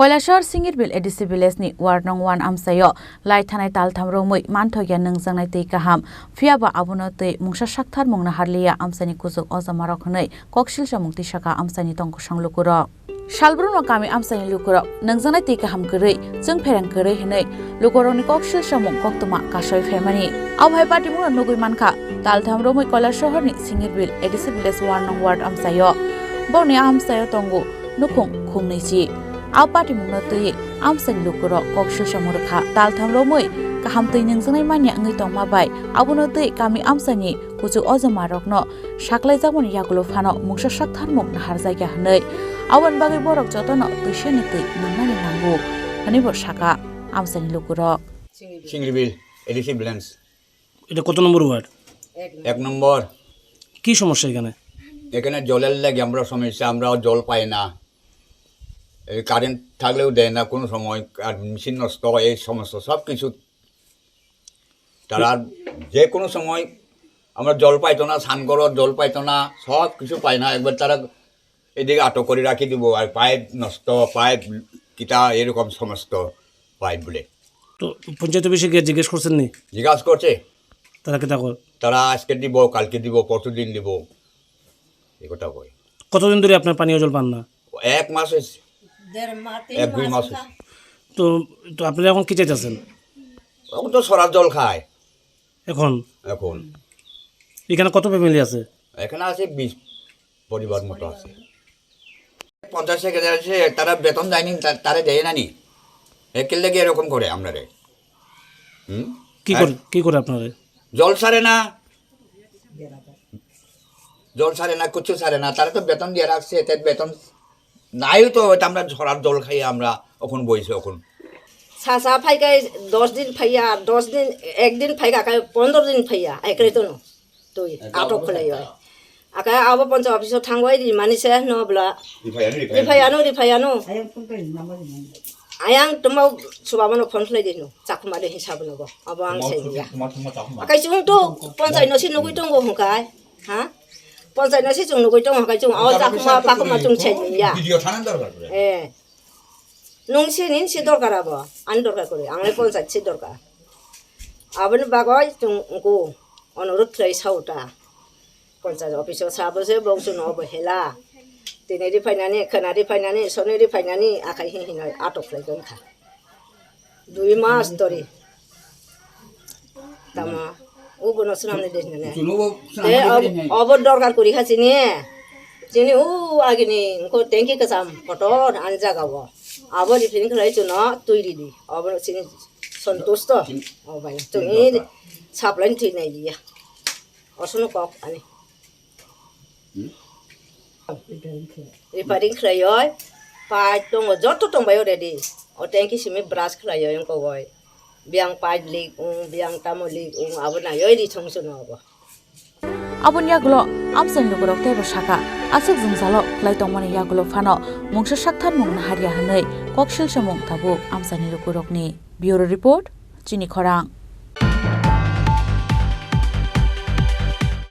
Kailashahar Singirbil ADC village ni ward No.1Amchaio lai thanai Taltham Romwi Manthokliya Nungjaknai tei Kaham phiaba abono tei mungsa sakthar mungna harliya amsani kuzuk ojamarok hnai koksilsa mukti saka amsani tongko sanglukuro Salbrunwa kami amsani lukuro Nungjaknai tei Kaham gurui jeng pherang gurui hnai lukoroni koksilsa mung koktuma kasoi phemani abhai party mungna nugui mankha Taltham Romwi Kailashahar ni Singirbil ADC village ward No.1Amchaio boni amchaio tongo nukhung khungnichi Alpati mungna tui amsani lukuro koksil samurkha Taltham Romwi Kaham tui Nungjaknai manya ngai tongma bai abono tui kami amsani kuchu ojamarokno saklaijagmani yagulo phano mungsa sakthar harjaiga hnai abon bagai borok jotono tuiseni tui nungnani nangu hanibor saka amsani lukuro Singirbil ADC village এটা কত নম্বর word 1 নম্বর কি সমস্যা এখানে জলের লাগে আমরা সমস্যা আমরা জল পাই না এই কারেন্ট থাকলেও দেয় না কোনো সময় আর মেশিন নষ্ট এই সমস্যা সব কিছু তারা যে কোনো সময় আমরা জল পাইতো না স্নান করার জল পাইতো না সব কিছু পাই না একবার তারা এদিকে আটক করে রাখি দিব আর পাইপ নষ্ট পাইপ কিটা এরকম সমস্ত পাইপ বলে তো পঞ্চায়েত অফিসে গিয়ে জিজ্ঞেস করছেন নি জিজ্ঞাসা করছে তারা কি তাকো তারা আজকে দিব কালকে দিব পরশুদিন দিব এই কথা কই কতদিন ধরে আপনার পানীয় জল পান না এক মাস হয়েছে 1-2 মাস তো তো আপনি এখন কি চাইতেছেন এখন তো সরার জল খায় এখন এখানে কত ফ্যামিলি আছে এখানে আছে 20 পরিবার মতো আছে 50 থেকে আছে তারা বেতন দেয়নি তারা দেয় না নি একের লেগে এরকম করে আপনারে কি করে আপনারে জল সারে না কিছু সারে না তারা তো বেতন দিয়ে রাখছে এতে বেতন নাই তো আমরা ঝরার জল খাই আমরা এখন বইছে এখন সাসা ফাইগাই 10 দিন ফাইয়া 10 দিন একদিন ফাইগা 15 দিন ফাইয়া একরে তো তুই আটক খলাই হয় আকা আবো পঞ্চায়েত অফিসে থাঙ্গই দি মানিছে নবলা রিফায়ানো আয়াং তোমা সুবামনো ফোন খলাই দিনো চাকমারে হিসাব নগো আবো আং সাইয়া আকাই চুং তো পঞ্চায়েত নসি নগই দঙ্গো হকাই হা পঞ্চায়েত নসি চুং নগই দঙ্গো হকাই চুং আও চাকমা পাকমা চুং ছাইয়া ভিডিও থানার দরকার নংসিনিন সে দরকার আবো আন দরকার করে আংলে পঞ্চায়েত সে দরকার আবন বাগয় চুংকু অনুরোধ খাই সাউটা পঞ্চায়েত অফিসে সাবসে বংশু নবহেলা দিনেরি ফাইনানি খানারি ফাইনানি সনেরি ফাইনানি আখাই হিহিনয় আটক লাইগন খা 2 মাস ধরে তামা ও বনো সুনামনে দেনে অবর দরকার করি খাছি নিয়ে যিনি ও আগিনি কো ট্যাঙ্কি কাসাম ফটো আনজা গাব আবর রিফিন খাই চুন তৈরি দি অবর চিনি সন্তুষ্ট ও বাই তুমি সাপ্লাইন ঠিক নাই দিয়া অসনো কক আনি রিপারিং খাইয় পাই দङ যত দंबायो रेडी ও ট্যাঙ্কি সিমে ব্রাশ খাইয় এঙ্কো গয় বিয়াং পাই লিক বিয়াং তামলি আবনা ইরি সংসো নব abon yagulo amsani lukurok tebo saka asuk jungsalo klai tongmani yagulo phano mungsa sakthar mungna haria hnai koksil samung tabu amsani lukurokni bureau report Chini Khorang